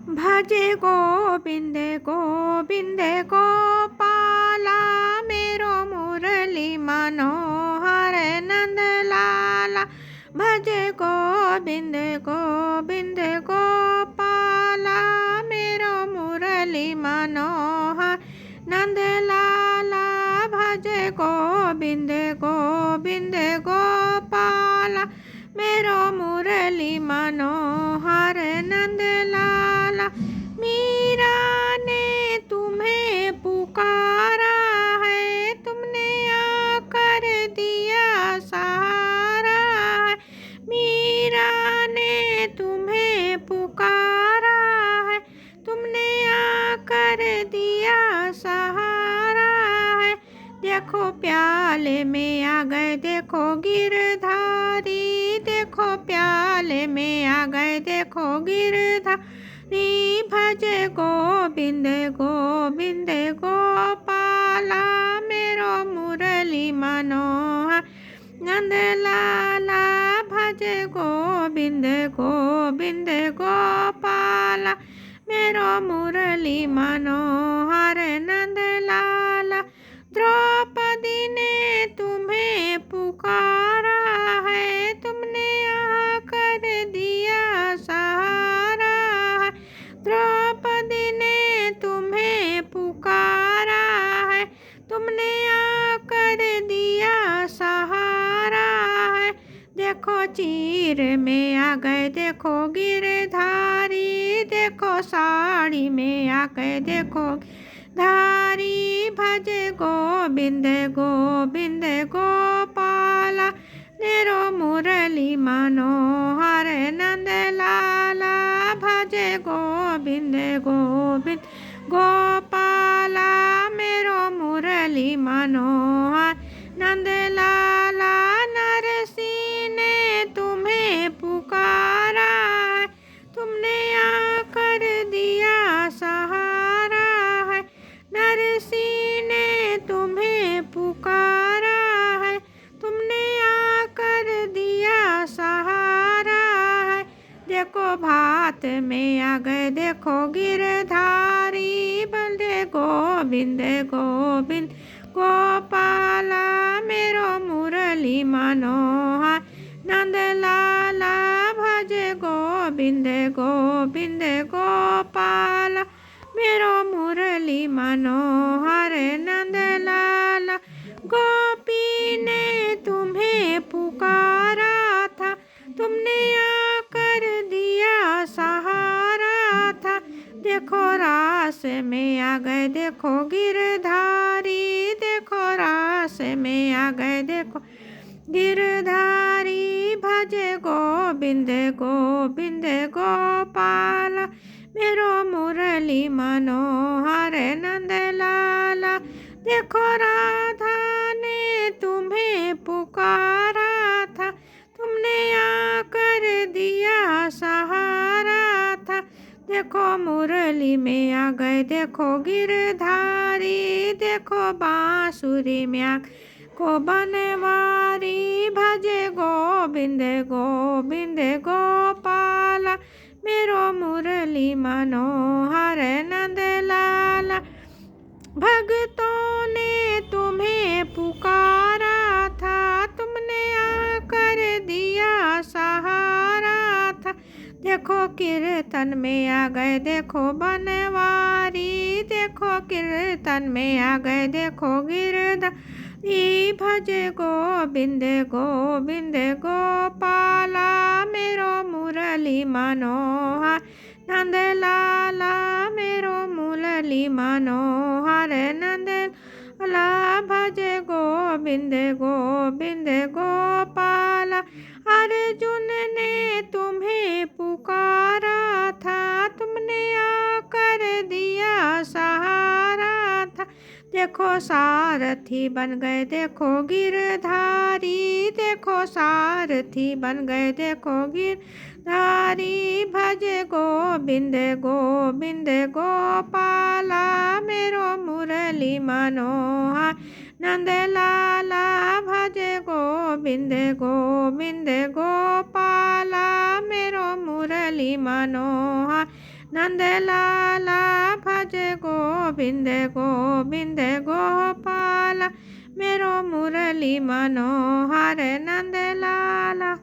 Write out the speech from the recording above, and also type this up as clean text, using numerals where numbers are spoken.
भजे गोविंद गोविंद गोपाला मेरो मुरली मनोहर नंद लाला। भजे गोविंद गोविंद गोपाला मेरो मुरली मनोहर नंद लाला। भजे गोविंद गोविंद गोपाला मेरो मुरली मनोहर नंद लाला। मीरा ने तुम्हें पुकारा है, तुमने आकर दिया सहारा है। मीरा ने तुम्हें पुकारा है, तुमने आकर दिया सहारा है। देखो प्याले में आ गए देखो गिरधारी, देखो प्याले में आ गए देखो गिरधारी। भजे गोविंद गोविंद गोपाला मेरो मुरली मनोहर नंद लाला। भजे गोविंद गोविंद गोपाला मेरो मुरली मनोहर नंद लाला। द्रौपदी ने तुम्हें पुकारा है, तुमने आकर दिया सहारा है। द्रौपदी ने तुम्हें पुकारा है, तुमने आकर दिया सहारा है। देखो चीर में आ गए देखो गिरधारी, देखो साड़ी में आ गए देखो धारी। भजे गोविंद गोविंद गोपाला मेरो मुरली मनोहर नंद लाला। भजे गोविंद गोविंद गोपाला मेरो मुरली मनोहर नंद लाला। नरसिंह ने तुम्हें पुकारा है, तुमने आकर दिया सहारा है। नरसिंह ने तुम्हें पुकारा है, तुमने आकर दिया सहारा है। देखो भात में आ गए देखो गिरधारी, बंदे गोविंद गोविंद गोपाला मेरो मुरली मनोहर नंद लाला। भजे गोविंद गोविंद गोपाला मेरो मुरली मनोहर नंद लाला। गोपी ने तुम्हें पुकारा था, तुमने आकर दिया सहारा था। देखो रास में आ गए देखो गिरधारी, देखो रास में आ गए देखो गिरधारी। भजे गोविंद गोविंद गोपाला मेरो मुरली मनोहर नंद लाला। देखो राधा ने तुम्हें पुकारा था, तुमने आकर दिया सहारा था। देखो मुरली में आ गए देखो गिरधारी, देखो बांसुरी में आ को बनवारी। भजे गोविंद गोविंद गोपाला मेरो मुरली मनोहर नंद लाला। भक्तों ने तुम्हें पुकारा था, तुमने आकर दिया सहारा था। देखो कीर्तन में आ गए देखो बनवारी, देखो कीर्तन में आ गए देखो गिरधारी। भजे गोविंद गोविंद गोपाला मेरो मुरली मनोहर नंद लाला। मेरो मुरली मनोहर नंद लाला। भजे गोविंद गोविंद गोपाला। अर्जुन ने तुम्हें पुकारा था, तुमने आकर दिया सहारा था। देखो सारथी बन गए देखो गिरधारी, देखो सारथी बन गए देखो गिरधारी। भजे गोविंद गोविंद गोपाला मेरो मुरली मनोहर नंद लाला भजे गोविंद गोविंद गोपाला मेरो मुरली मनोहर नंद लाला भजे गोविंद गोविंद गोपाला मेरो मुरली मनोहर नंद लाला।